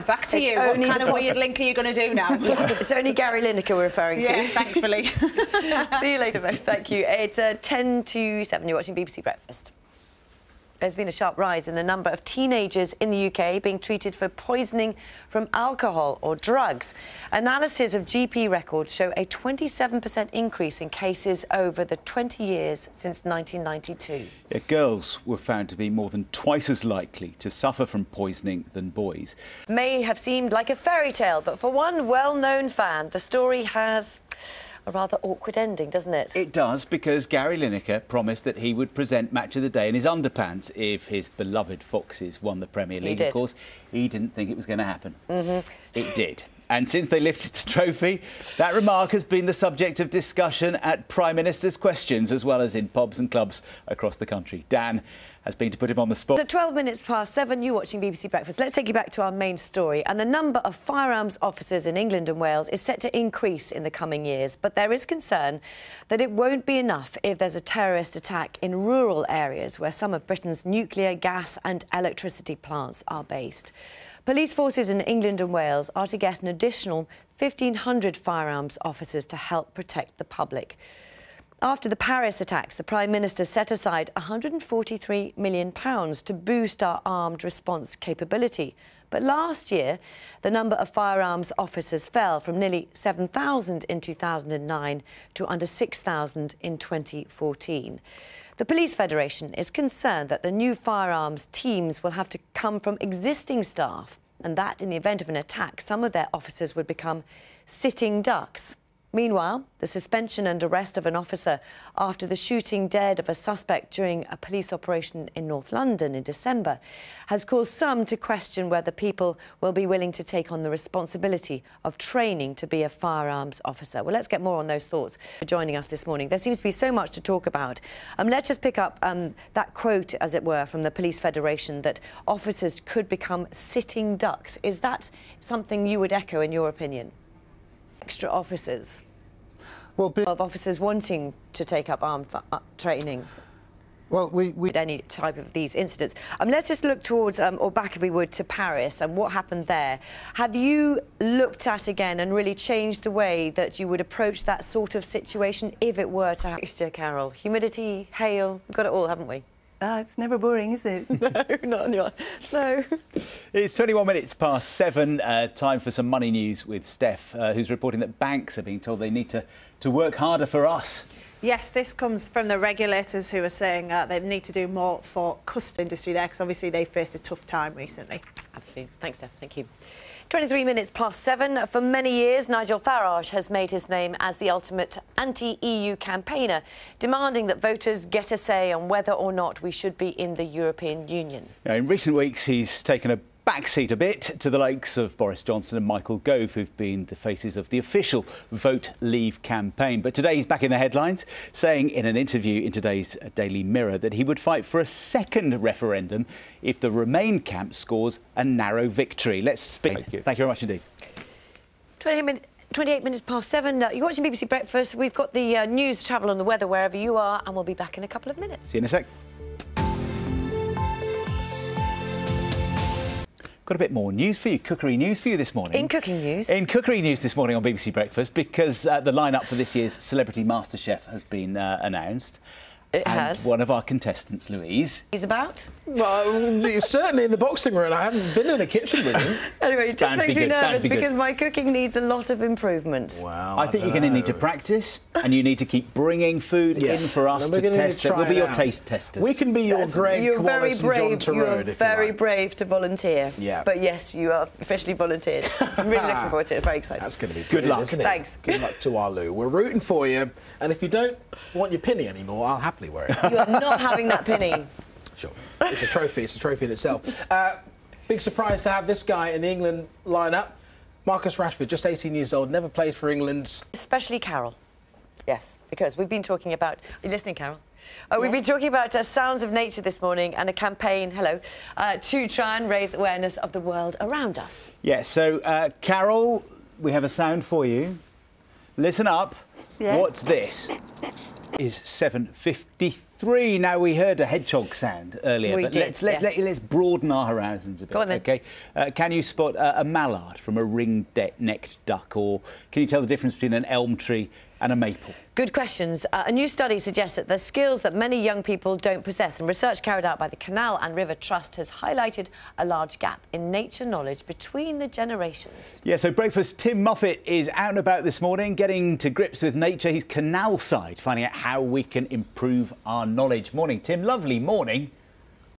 Back to you. What kind of weird link are you going to do now? It's only Gary Lineker we're referring to. Yeah, thankfully. See you later, both. Thank you. It's 10 to 7. You're watching BBC Breakfast. There's been a sharp rise in the number of teenagers in the UK being treated for poisoning from alcohol or drugs. Analysis of GP records show a 27% increase in cases over the 20 years since 1992. Yeah, girls were found to be more than twice as likely to suffer from poisoning than boys. May have seemed like a fairy tale, but for one well-known fan, the story has a rather awkward ending, doesn't it? It does, because Gary Lineker promised that he would present Match of the Day in his underpants if his beloved Foxes won the Premier League. Of course, he didn't think it was going to happen. It did. And since they lifted the trophy, that remark has been the subject of discussion at Prime Minister's Questions, as well as in pubs and clubs across the country. Dan has been to put him on the spot. At 12 minutes past 7, you're watching BBC Breakfast. Let's take you back to our main story. And the number of firearms officers in England and Wales is set to increase in the coming years. But there is concern that it won't be enough if there's a terrorist attack in rural areas where some of Britain's nuclear, gas and electricity plants are based. Police forces in England and Wales are to get an additional 1,500 firearms officers to help protect the public. After the Paris attacks, the Prime Minister set aside £143 million to boost our armed response capability. But last year, the number of firearms officers fell from nearly 7,000 in 2009 to under 6,000 in 2014. The Police Federation is concerned that the new firearms teams will have to come from existing staff and that, in the event of an attack, some of their officers would become sitting ducks. Meanwhile, the suspension and arrest of an officer after the shooting dead of a suspect during a police operation in North London in December has caused some to question whether people will be willing to take on the responsibility of training to be a firearms officer. Well, let's get more on those thoughts. For joining us this morning, there seems to be so much to talk about. Let's just pick up that quote, as it were, from the Police Federation that officers could become sitting ducks. Is that something you would echo in your opinion? Extra officers, of officers wanting to take up armed training. Well, we any type of these incidents. Let's just look towards, or back if we would, to Paris and what happened there. Have you looked at again and really changed the way that you would approach that sort of situation if it were to happen? Carol, humidity, hail, we've got it all, haven't we? It's never boring, is it? No, not on your... No. It's 21 minutes past 7. Time for some money news with Steph, who's reporting that banks are being told they need to work harder for us. Yes, this comes from the regulators who are saying they need to do more for custody industry there, because obviously they faced a tough time recently. Absolutely. Thanks, Steph. Thank you. 23 minutes past 7. For many years, Nigel Farage has made his name as the ultimate anti-EU campaigner, demanding that voters get a say on whether or not we should be in the European Union. Now, in recent weeks, he's taken a backseat a bit to the likes of Boris Johnson and Michael Gove, who've been the faces of the official Vote Leave campaign. But today he's back in the headlines, saying in an interview in today's Daily Mirror that he would fight for a second referendum if the Remain camp scores a narrow victory. Let's speak. Thank you very much indeed. 28 minutes past 7. You're watching BBC Breakfast. We've got the news, travel and the weather wherever you are, and we'll be back in a couple of minutes. See you in a sec. Got a bit more news for you, cookery news for you this morning. In cooking news? In cookery news this morning on BBC Breakfast, because the lineup for this year's Celebrity MasterChef has been announced. It has. One of our contestants, Louise. He's about? Well, certainly in the boxing ring. I haven't been in a kitchen with him. Anyway, it just makes me nervous because my cooking needs a lot of improvement. Wow. I think you're going to need to practice, and you need to keep bringing food in for us to test it. We'll be your taste testers. We can be your Greg Wallace and John Turode, You're very brave to volunteer. Yeah. But yes, you are officially volunteered. I'm really looking forward to it. Very excited. That's going to be good luck, isn't it? Thanks. Good luck to our Lou. We're rooting for you, and if you don't want your penny anymore, I'll happily wear it. You are not having that penny. Sure. It's a trophy. It's a trophy in itself. Big surprise to have this guy in the England lineup. Marcus Rashford, just 18 years old, never played for England. Especially Carol. Yes, because we've been talking about... Are you listening, Carol? We've been talking about Sounds of Nature this morning and a campaign, to try and raise awareness of the world around us. Yes, so, Carol, we have a sound for you. Listen up. Yes. What's this? is 7:53. Now, we heard a hedgehog sound earlier, We but did, let's broaden our horizons a bit. Go on then. OK? Can you spot a mallard from a ring-necked duck, or can you tell the difference between an elm tree and a maple? Good questions. A new study suggests that there's skills that many young people don't possess, and research carried out by the Canal and River Trust has highlighted a large gap in nature knowledge between the generations. Yeah, so Breakfast, Tim Muffet is out and about this morning, getting to grips with nature. He's canal side, finding out how we can improve our knowledge. Morning, Tim. Lovely morning.